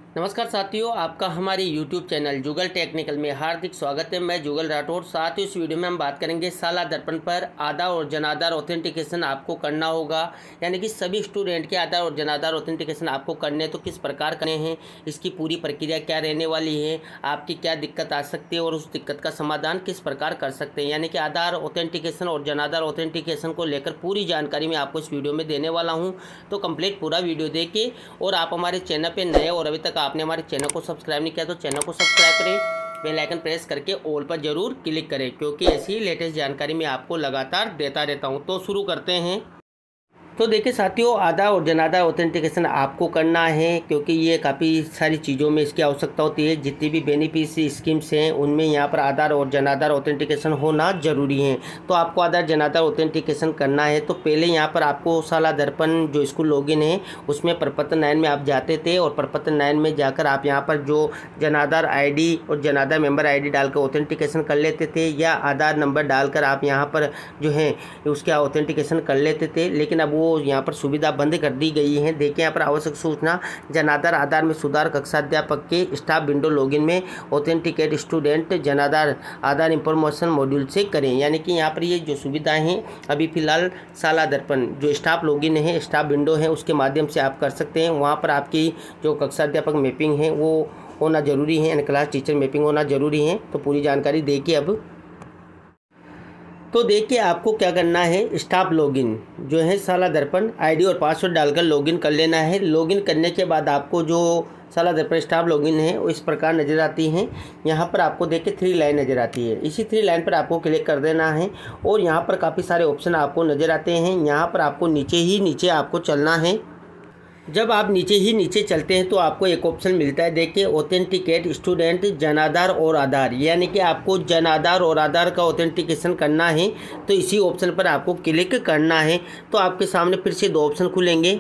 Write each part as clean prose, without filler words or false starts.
नमस्कार साथियों, आपका हमारे YouTube चैनल जुगल टेक्निकल में हार्दिक स्वागत है। मैं जुगल राठौर। साथ ही इस वीडियो में हम बात करेंगे साला दर्पण पर आधार और जनाधार ऑथेंटिकेशन आपको करना होगा, यानी कि सभी स्टूडेंट के आधार और जनाधार ऑथेंटिकेशन आपको करने तो किस प्रकार करने हैं, इसकी पूरी प्रक्रिया क्या रहने वाली है, आपकी क्या दिक्कत आ सकती है और उस दिक्कत का समाधान किस प्रकार कर सकते हैं, यानी कि आधार ऑथेंटिकेशन और जनाधार ऑथेंटिकेशन को लेकर पूरी जानकारी मैं आपको इस वीडियो में देने वाला हूँ। तो कंप्लीट पूरा वीडियो देखिए और आप हमारे चैनल पर नए और अभी तक आपने हमारे चैनल को सब्सक्राइब नहीं किया तो चैनल को सब्सक्राइब करें, बेल आइकन प्रेस करके ऑल पर जरूर क्लिक करें, क्योंकि ऐसी लेटेस्ट जानकारी मैं आपको लगातार देता रहता हूं। तो शुरू करते हैं। तो देखिए साथियों, आधार और जनाधार ऑथेंटिकेशन आपको करना है, क्योंकि ये काफ़ी सारी चीज़ों में इसकी आवश्यकता होती है। जितनी भी बेनिफिशियरी स्कीम्स हैं उनमें यहाँ पर आधार और जनाधार ऑथेंटिकेशन होना जरूरी है। तो आपको आधार जनाधार ऑथेंटिकेशन करना है तो पहले यहाँ पर आपको साला दर्पण जो स्कूल लॉगिन है उसमें प्रपत्र 9 में आप जाते थे और प्रपत्र 9 में जाकर आप यहाँ पर जो जनाधार ID और जनाधार मेंबर ID डालकर ऑथेंटिकेशन कर लेते थे, या आधार नंबर डालकर आप यहाँ पर जो है उसके ऑथेंटिकेशन कर लेते थे। लेकिन अब वो यहाँ पर सुविधा बंद कर दी गई है। देखिए यहाँ पर आवश्यक सूचना जनाधार आधार में सुधार कक्षाध्यापक के स्टाफ विंडो लॉगिन में ऑथेंटिकेट स्टूडेंट जनाधार आधार इंफॉर्मेशन मॉड्यूल से करें, यानी कि यहाँ पर ये जो सुविधाएं हैं अभी फिलहाल साला दर्पण जो स्टाफ लॉगिन है, स्टाफ विंडो है, उसके माध्यम से आप कर सकते हैं। वहाँ पर आपकी जो कक्षाध्यापक मैपिंग है वो होना जरूरी है, यानी क्लास टीचर मैपिंग होना जरूरी है। तो पूरी जानकारी देखिए अब। तो देखिए आपको क्या करना है, स्टाफ लॉगिन जो है साला दर्पण ID और पासवर्ड डालकर लॉगिन कर लेना है। लॉगिन करने के बाद आपको जो साला दर्पण स्टाफ लॉगिन है वो इस प्रकार नज़र आती हैं। यहाँ पर आपको देखिए 3 लाइन नज़र आती है। इसी 3 लाइन पर आपको क्लिक कर देना है और यहाँ पर काफ़ी सारे ऑप्शन आपको नज़र आते हैं। यहाँ पर आपको नीचे आपको चलना है। जब आप नीचे चलते हैं तो आपको एक ऑप्शन मिलता है, देखिए ऑथेंटिकेट स्टूडेंट जनाधार और आधार, यानी कि आपको जनाधार और आधार का ऑथेंटिकेशन करना है। तो इसी ऑप्शन पर आपको क्लिक करना है। तो आपके सामने फिर से 2 ऑप्शन खुलेंगे।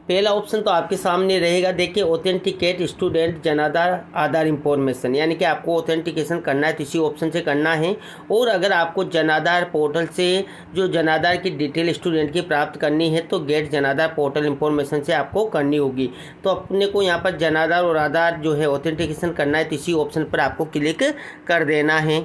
पहला ऑप्शन तो आपके सामने रहेगा, देखिए ऑथेंटिकेट स्टूडेंट जनाधार आधार इंफॉर्मेशन, यानी कि आपको ऑथेंटिकेशन करना है तो इसी ऑप्शन से करना है। और अगर आपको जनाधार पोर्टल से जो जनाधार की डिटेल स्टूडेंट की प्राप्त करनी है तो गेट जनाधार पोर्टल इंफॉर्मेशन से आपको करनी होगी। तो अपने को यहाँ पर जनाधार और आधार जो है ऑथेंटिकेशन करना है तो इसी ऑप्शन पर आपको क्लिक कर देना है।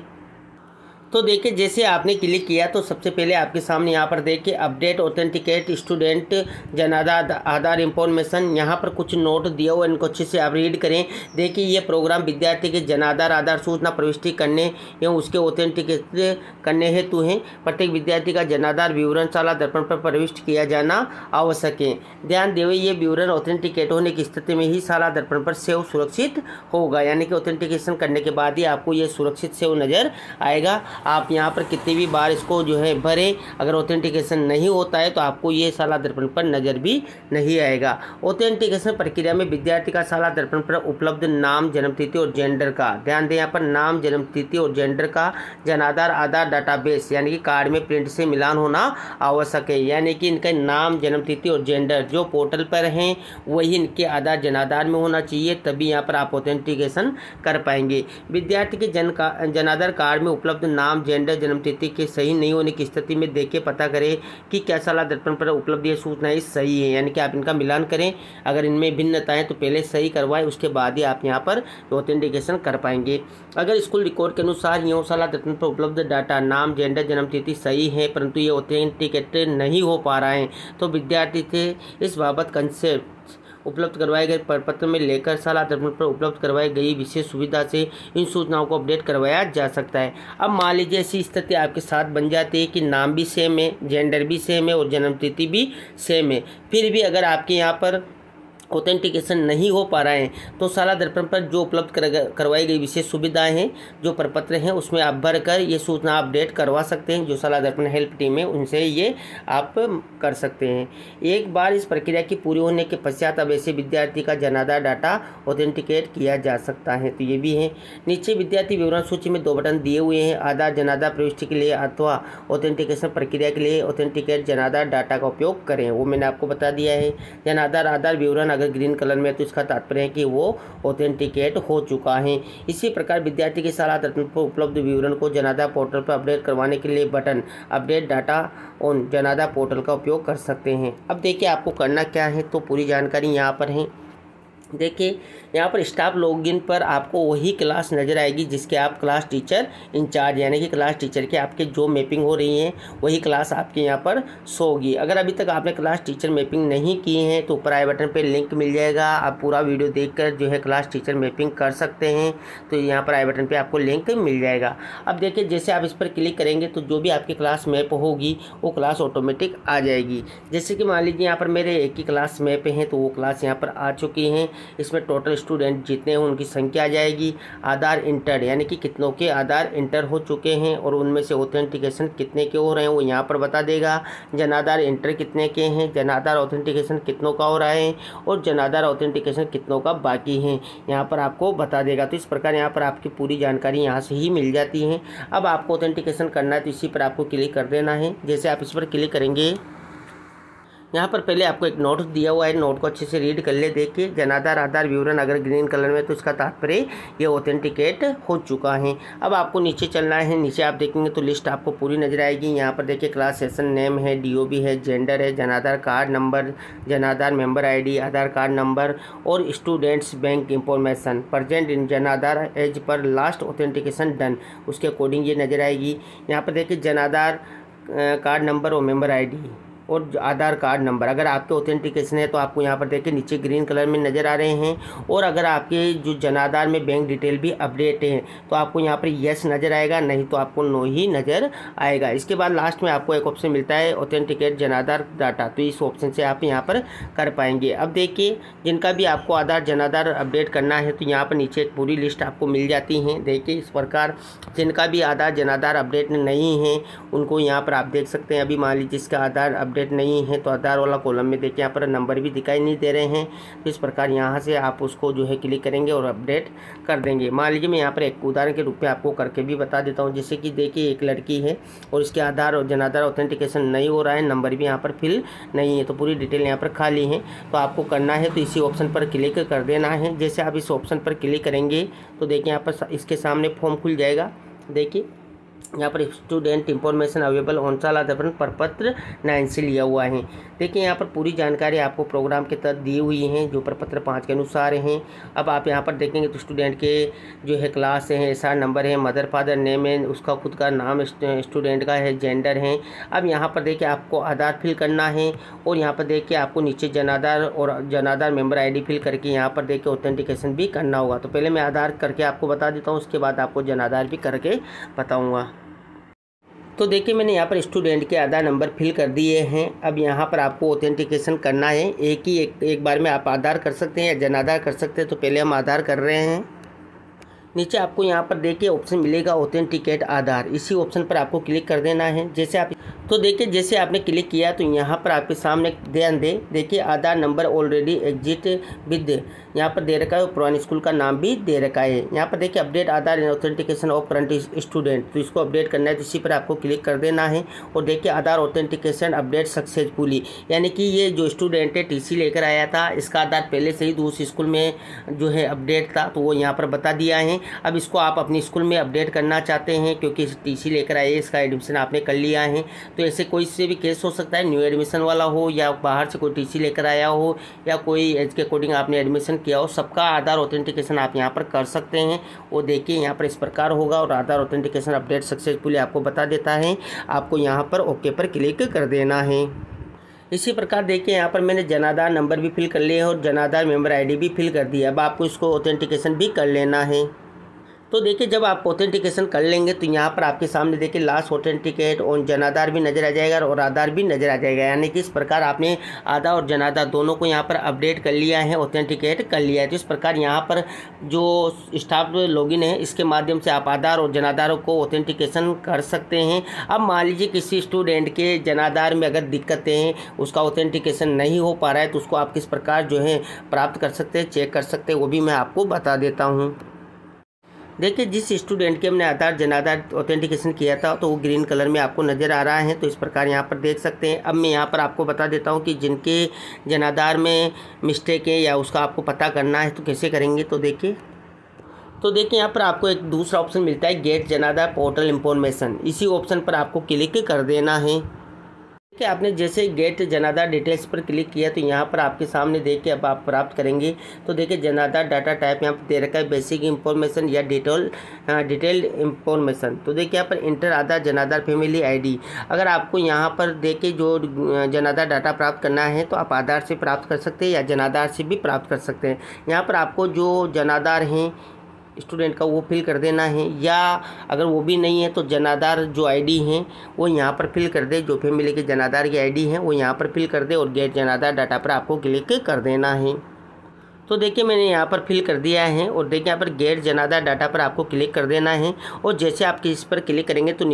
तो देखिए जैसे आपने क्लिक किया तो सबसे पहले आपके सामने यहाँ पर देखिए अपडेट ऑथेंटिकेट स्टूडेंट जनाधार आधार इंफॉर्मेशन, यहाँ पर कुछ नोट दिया हुआ, इनको अच्छे से आप रीड करें। देखिए ये प्रोग्राम विद्यार्थी के जनाधार आधार सूचना प्रविष्टि करने एवं उसके ऑथेंटिकेट करने हेतु है। प्रत्येक विद्यार्थी का जनाधार विवरण साला दर्पण पर प्रविष्ट किया जाना आवश्यक है। ध्यान देवे ये विवरण ऑथेंटिकेट होने की स्थिति में ही साला दर्पण पर सेव सुरक्षित होगा, यानी कि ऑथेंटिकेशन करने के बाद ही आपको ये सुरक्षित सेव नज़र आएगा। आप यहाँ पर कितनी भी बार इसको जो है भरें, अगर ऑथेंटिकेशन नहीं होता है तो आपको ये साला दर्पण पर नज़र भी नहीं आएगा। ऑथेंटिकेशन प्रक्रिया में विद्यार्थी का साला दर्पण पर उपलब्ध नाम, जन्मतिथि और जेंडर का, ध्यान दें यहाँ पर नाम, जन्मतिथि और जेंडर का जनाधार आधार डाटाबेस यानी कि कार्ड में प्रिंट से मिलान होना आवश्यक है, यानी कि इनका नाम, जन्मतिथि और जेंडर जो पोर्टल पर हैं वही इनके आधार जनाधार में होना चाहिए, तभी यहाँ पर आप ऑथेंटिकेशन कर पाएंगे। विद्यार्थी के जनाधार कार्ड में उपलब्ध नाम, जेंडर, जन्मतिथि के सही नहीं होने की स्थिति में देखिए पता करें कि क्या साला दर्पण पर उपलब्ध ये सूचनाएं सही है, यानी कि आप इनका मिलान करें। अगर इनमें भिन्नता है तो पहले सही करवाएं, उसके बाद ही आप यहाँ पर ऑथेंटिकेशन कर पाएंगे। अगर स्कूल रिकॉर्ड के अनुसार यूँ साला दर्पण पर उपलब्ध डाटा नाम, जेंडर, जन्मतिथि सही है परंतु ये ऑथेंटिकेट नहीं हो पा रहा है तो विद्यार्थी से इस बाबत कंसेप्ट उपलब्ध करवाए गए प्रपत्र में लेकर साला दर्पण पर उपलब्ध करवाई गई विशेष सुविधा से इन सूचनाओं को अपडेट करवाया जा सकता है। अब मान लीजिए ऐसी स्थिति आपके साथ बन जाती है कि नाम भी सेम है, जेंडर भी सेम है और जन्मतिथि भी सेम है, फिर भी अगर आपके यहाँ पर ऑथेंटिकेशन नहीं हो पा रहा है तो साला दर्पण पर जो उपलब्ध करवाई गई विशेष सुविधाएं हैं, जो प्रपत्र हैं, उसमें आप भरकर ये सूचना अपडेट करवा सकते हैं। जो साला दर्पण हेल्प टीम है उनसे ये आप कर सकते हैं। एक बार इस प्रक्रिया की पूरी होने के पश्चात अब ऐसे विद्यार्थी का जनाधार डाटा ऑथेंटिकेट किया जा सकता है। तो ये भी है। नीचे विद्यार्थी विवरण सूची में 2 बटन दिए हुए हैं, आधार जनाधार प्रविष्टि के लिए अथवा ऑथेंटिकेशन प्रक्रिया के लिए ऑथेंटिकेट जनाधार डाटा का उपयोग करें, वो मैंने आपको बता दिया है। जनाधार आधार विवरण अगर ग्रीन कलर में है तो इसका तात्पर्य है कि वो ऑथेंटिकेट हो चुका है। इसी प्रकार विद्यार्थी के साला दर्पण पर उपलब्ध विवरण को जनाधार पोर्टल पर अपडेट करवाने के लिए बटन अपडेट डाटा ऑन जनाधार पोर्टल का उपयोग कर सकते हैं। अब देखिए आपको करना क्या है, तो पूरी जानकारी यहाँ पर है। देखिए यहाँ पर स्टाफ लॉगिन पर आपको वही क्लास नज़र आएगी जिसके आप क्लास टीचर इंचार्ज, यानी कि क्लास टीचर के आपके जो मैपिंग हो रही है वही क्लास आपके यहाँ पर शो होगी। अगर अभी तक आपने क्लास टीचर मैपिंग नहीं की है तो ऊपर आई बटन पे लिंक मिल जाएगा, आप पूरा वीडियो देखकर जो है क्लास टीचर मैपिंग कर सकते हैं। तो यहाँ पर आई बटन पर आपको लिंक मिल जाएगा। अब देखिए जैसे आप इस पर क्लिक करेंगे तो जो भी आपकी क्लास मैप होगी वो क्लास ऑटोमेटिक आ जाएगी। जैसे कि मान लीजिए यहाँ पर मेरे एक ही क्लास मैप हैं तो वो क्लास यहाँ पर आ चुकी हैं। इसमें टोटल स्टूडेंट जितने हैं उनकी संख्या आ जाएगी, आधार इंटर यानी कि कितनों के आधार इंटर हो चुके हैं और उनमें से ऑथेंटिकेशन कितने के हो रहे हैं वो यहाँ पर बता देगा। जन आधार इंटर कितने के हैं, जन आधार ऑथेंटिकेशन कितनों का हो रहा है और जन आधार ऑथेंटिकेशन कितनों का बाकी है यहाँ पर आपको बता देगा। तो इस प्रकार यहाँ पर आपकी पूरी जानकारी यहाँ से ही मिल जाती है। अब आपको ऑथेंटिकेशन करना है तो इसी पर आपको क्लिक कर देना है। जैसे आप इस पर क्लिक करेंगे यहाँ पर पहले आपको एक नोट दिया हुआ है, नोट को अच्छे से रीड कर ले। देखिए जनाधार आधार विवरण अगर ग्रीन कलर में तो इसका तात्पर्य ये ऑथेंटिकेट हो चुका है। अब आपको नीचे चलना है, नीचे आप देखेंगे तो लिस्ट आपको पूरी नजर आएगी। यहाँ पर देखिए क्लास सेशन नेम है, DOB है, जेंडर है, Jan Aadhaar card number, Jan Aadhaar member ID, Aadhaar card number और students bank information present in Jan Aadhaar as पर लास्ट ऑथेंटिकेशन डन, उसके अकॉर्डिंग ये नजर आएगी। यहाँ पर देखिए जनाधार कार्ड नंबर और मेंबर ID और आधार कार्ड नंबर अगर आपके ऑथेंटिकेशन है तो आपको यहाँ पर देखिए नीचे ग्रीन कलर में नज़र आ रहे हैं। और अगर आपके जो जनाधार में बैंक डिटेल भी अपडेट है तो आपको यहाँ पर यस नज़र आएगा, नहीं तो आपको नो ही नज़र आएगा। इसके बाद लास्ट में आपको एक ऑप्शन मिलता है ऑथेंटिकेट जनाधार डाटा, तो इस ऑप्शन से आप यहाँ पर कर पाएंगे। अब देखिए जिनका भी आपको आधार जनाधार अपडेट करना है तो यहाँ पर नीचे एक पूरी लिस्ट आपको मिल जाती है। देखिए इस प्रकार जिनका भी आधार जनाधार अपडेट नहीं है उनको यहाँ पर आप देख सकते हैं। अभी मान लीजिए जिसका आधार अपडेट नहीं है तो आधार वाला कॉलम में देखिए यहाँ पर नंबर भी दिखाई नहीं दे रहे हैं। तो इस प्रकार यहाँ से आप उसको जो है क्लिक करेंगे और अपडेट कर देंगे। मान लीजिए मैं यहाँ पर एक उदाहरण के रूप में आपको करके भी बता देता हूँ। जैसे कि देखिए एक लड़की है और इसके आधार और जनाधार ऑथेंटिकेशन नहीं हो रहा है, नंबर भी यहाँ पर फिल नहीं है, तो पूरी डिटेल यहाँ पर खाली है। तो आपको करना है तो इसी ऑप्शन पर क्लिक कर देना है। जैसे आप इस ऑप्शन पर क्लिक करेंगे तो देखिए यहाँ पर इसके सामने फॉर्म खुल जाएगा। देखिए यहाँ पर स्टूडेंट इंफॉर्मेशन अवेलेबल ऑन साल प्रपत्र 9 से लिया हुआ है। देखिए यहाँ पर पूरी जानकारी आपको प्रोग्राम के तहत दी हुई हैं जो प्रपत्र 5 के अनुसार हैं। अब आप यहाँ पर देखेंगे तो स्टूडेंट के जो है क्लास है, SR नंबर है, मदर फादर नेम है, उसका खुद का नाम स्टूडेंट का है, जेंडर है। अब यहाँ पर देखिए आपको आधार फिल करना है और यहाँ पर देखिए आपको नीचे जनाधार और जनाधार मेंबर ID फिल करके यहाँ पर देखिए ऑथेंटिकेशन भी करना होगा। तो पहले मैं आधार करके आपको बता देता हूँ, उसके बाद आपको जनाधार भी करके बताऊँगा। तो देखिए मैंने यहाँ पर स्टूडेंट के आधार नंबर फिल कर दिए हैं। अब यहाँ पर आपको ऑथेंटिकेशन करना है। एक बार में आप आधार कर सकते हैं या जनाधार कर सकते हैं। तो पहले हम आधार कर रहे हैं। नीचे आपको यहाँ पर देखिए ऑप्शन मिलेगा ऑथेंटिकेट आधार, इसी ऑप्शन पर आपको क्लिक कर देना है। जैसे आप तो देखिए जैसे आपने क्लिक किया तो यहाँ पर आपके सामने ध्यान दें, देखिए आधार नंबर ऑलरेडी एग्जिट विद यहाँ पर दे रखा है, पुराने स्कूल का नाम भी दे रखा है। यहाँ पर देखिए update Aadhaar in authentication of current student, तो इसको अपडेट करना है तो इसी पर आपको क्लिक कर देना है। और देखिए आधार ऑथेंटिकेशन अपडेट सक्सेसफुली, यानी कि ये जो स्टूडेंट है TC लेकर आया था, इसका आधार पहले से ही दूसरे स्कूल में जो है अपडेट था तो वो यहाँ पर बता दिया है। अब इसको आप अपनी स्कूल में अपडेट करना चाहते हैं क्योंकि TC लेकर आए, इसका एडमिशन आपने कर लिया है। तो ऐसे कोई से भी केस हो सकता है, न्यू एडमिशन वाला हो या बाहर से कोई TC लेकर आया हो या कोई एज के अकॉर्डिंग आपने एडमिशन किया हो, सबका आधार ऑथेंटिकेशन आप यहाँ पर कर सकते हैं। वो देखिए यहाँ पर इस प्रकार होगा और आधार ऑथेंटिकेशन अपडेट सक्सेसफुली आपको बता देता है। आपको यहाँ पर ओके पर क्लिक कर देना है। इसी प्रकार देखिए यहाँ पर मैंने जनाधार नंबर भी फिल कर लिया है और जनाधार मेंबर ID भी फिल कर दिया। अब आपको इसको ऑथेंटिकेशन भी कर लेना है। तो देखिए जब आप ऑथेंटिकेशन कर लेंगे तो यहाँ पर आपके सामने देखिए लास्ट ऑथेंटिकेट और जनाधार भी नज़र आ जाएगा और आधार भी नज़र आ जाएगा, यानी कि इस प्रकार आपने आधार और जनाधार दोनों को यहाँ पर अपडेट कर लिया है, ऑथेंटिकेट कर लिया है। तो इस प्रकार यहाँ पर जो स्टाफ लॉगिन है इसके माध्यम से आप आधार और जनाधार को ऑथेंटिकेशन कर सकते हैं। अब मान लीजिए किसी स्टूडेंट के जनाधार में अगर दिक्कतें हैं, उसका ऑथेंटिकेशन नहीं हो पा रहा है, तो उसको आप किस प्रकार जो है प्राप्त कर सकते हैं, चेक कर सकते हैं, वो भी मैं आपको बता देता हूँ। देखिए जिस स्टूडेंट के हमने आधार जनाधार ऑथेंटिकेशन किया था तो वो ग्रीन कलर में आपको नज़र आ रहा है, तो इस प्रकार यहाँ पर देख सकते हैं। अब मैं यहाँ पर आपको बता देता हूँ कि जिनके जनाधार में मिस्टेक है या उसका आपको पता करना है तो कैसे करेंगे। तो देखिए यहाँ पर आपको एक दूसरा ऑप्शन मिलता है गेट जनाधार पोर्टल इंफॉर्मेशन, इसी ऑप्शन पर आपको क्लिक कर देना है। कि आपने जैसे गेट जनादार डिटेल्स पर क्लिक किया तो यहाँ पर आपके सामने देख के अब आप प्राप्त करेंगे। तो देखिए जनादार डाटा टाइप यहाँ पर दे रखा है बेसिक इंफॉर्मेशन या डिटेल्ड इंफॉर्मेशन। तो देखिए यहाँ पर इंटर आधार जनादार फैमिली आईडी। अगर आपको यहाँ पर देखिए जो जनादार डाटा प्राप्त करना है तो आप आधार से प्राप्त कर सकते हैं या जनादार से भी प्राप्त कर सकते हैं। यहाँ पर आपको जो जनादार हैं स्टूडेंट का वो फिल कर देना है, या अगर वो भी नहीं है तो जनादार जो आईडी हैं वो यहाँ पर फिल कर दे। जो फैमिली के जनादार की आईडी है वो यहाँ पर फिल कर दे और गेट जनादार डाटा पर आपको क्लिक कर देना है। तो देखिए मैंने यहाँ पर फिल कर दिया है और देखिए यहाँ पर गेट जनादार डाटा पर आपको क्लिक कर देना है। और जैसे आप इस पर क्लिक करेंगे तो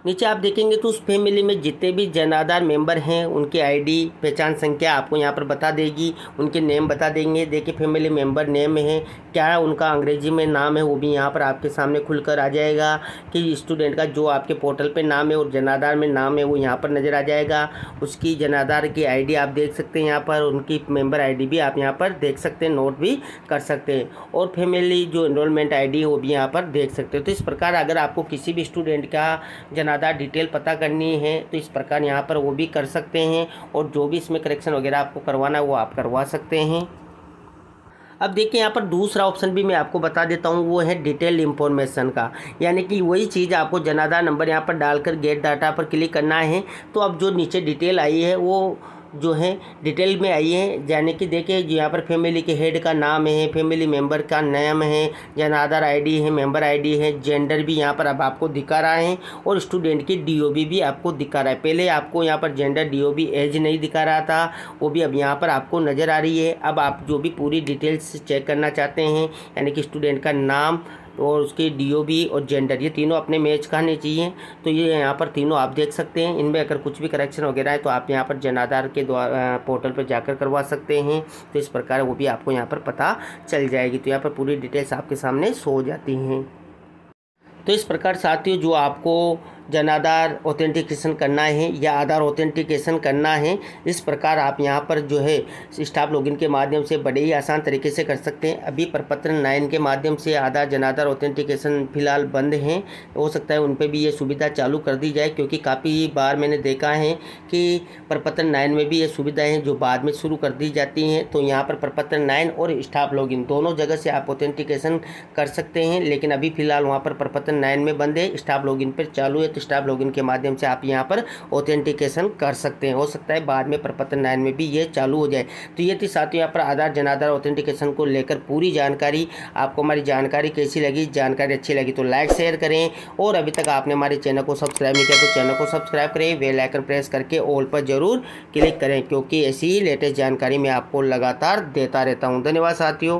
नीचे आप देखेंगे तो उस फैमिली में जितने भी जनादार मेंबर हैं उनकी आईडी पहचान संख्या आपको यहाँ पर बता देगी, उनके नेम बता देंगे। देखिए फैमिली मेंबर नेम है क्या, उनका अंग्रेजी में नाम है वो भी यहाँ पर आपके सामने खुलकर आ जाएगा कि स्टूडेंट का जो आपके पोर्टल पे नाम है और जनादार में नाम है वो यहाँ पर नज़र आ जाएगा। उसकी जनादार की आईडी आप देख सकते हैं यहाँ पर, उनकी मेंबर आईडी भी आप यहाँ पर देख सकते हैं, नोट भी कर सकते हैं। और फैमिली जो एनरोलमेंट आईडी है वो भी यहाँ पर देख सकते हो। तो इस प्रकार अगर आपको किसी भी स्टूडेंट का जनादार डिटेल पता करनी है तो इस प्रकार यहाँ पर वो भी कर सकते हैं। और जो भी इसमें करेक्शन वगैरह आपको करवाना है वो आप करवा सकते हैं। अब देखिए यहाँ पर दूसरा ऑप्शन भी मैं आपको बता देता हूँ, वो है डिटेल इंफॉर्मेशन का। यानी कि वही चीज़ आपको जनादार नंबर यहाँ पर डालकर गेट डाटा पर क्लिक करना है। तो अब जो नीचे डिटेल आई है वो जो है डिटेल में आई है। यानी कि देखिए यहाँ पर फैमिली के हेड का नाम है, फैमिली मेंबर का नेम है, जनादार आईडी है, मेंबर आईडी है, जेंडर भी यहाँ पर अब आपको दिखा रहा है और स्टूडेंट की डीओबी भी आपको दिखा रहा है। पहले आपको यहाँ पर जेंडर डीओबी एज नहीं दिखा रहा था, वो भी अब यहाँ पर आपको नज़र आ रही है। अब आप जो भी पूरी डिटेल्स चेक करना चाहते हैं यानी कि स्टूडेंट का नाम और उसकी डीओबी और जेंडर, ये तीनों अपने मैच खाने चाहिए। तो ये यहाँ पर तीनों आप देख सकते हैं। इनमें अगर कुछ भी करेक्शन वगैरह है तो आप यहाँ पर जनादार के द्वारा पोर्टल पर जाकर करवा सकते हैं। तो इस प्रकार वो भी आपको यहाँ पर पता चल जाएगी। तो यहाँ पर पूरी डिटेल्स आपके सामने शो हो जाती हैं। तो इस प्रकार साथियों जो आपको जनादार ऑथेंटिकेशन करना है या आधार ऑथेंटिकेशन करना है, इस प्रकार आप यहाँ पर जो है स्टाफ लॉगिन के माध्यम से बड़े ही आसान तरीके से कर सकते हैं। अभी प्रपत्र 9 के माध्यम से आधार जनादार ऑथेंटिकेशन फ़िलहाल बंद हैं, हो सकता है उन पर भी ये सुविधा चालू कर दी जाए, क्योंकि काफ़ी बार मैंने देखा है कि प्रपत्र 9 में भी ये सुविधाएँ हैं जो बाद में शुरू कर दी जाती हैं। तो यहाँ पर प्रपत्र 9 और स्टाफ लॉगिन दोनों जगह से आप ऑथेंटिकेशन कर सकते हैं, लेकिन अभी फ़िलहाल वहाँ पर प्रपत्र 9 में बंद है, स्टाफ लॉगिन पर चालू है। तो स्टाफ लॉगिन के माध्यम से आप यहाँ पर ऑथेंटिकेशन कर सकते हैं। हो सकता है बाद में प्रपत्र 9 में भी ये चालू हो जाए। तो ये थी साथियों यहाँ पर आधार जनादार ऑथेंटिकेशन को लेकर पूरी जानकारी। आपको हमारी जानकारी कैसी लगी? जानकारी अच्छी लगी तो लाइक शेयर करें, और अभी तक आपने हमारे चैनल को सब्सक्राइब नहीं किया तो चैनल को सब्सक्राइब करें, बेल आइकन प्रेस करके ऑल पर जरूर क्लिक करें, क्योंकि ऐसी ही लेटेस्ट जानकारी मैं आपको लगातार देता रहता हूँ। धन्यवाद साथियों।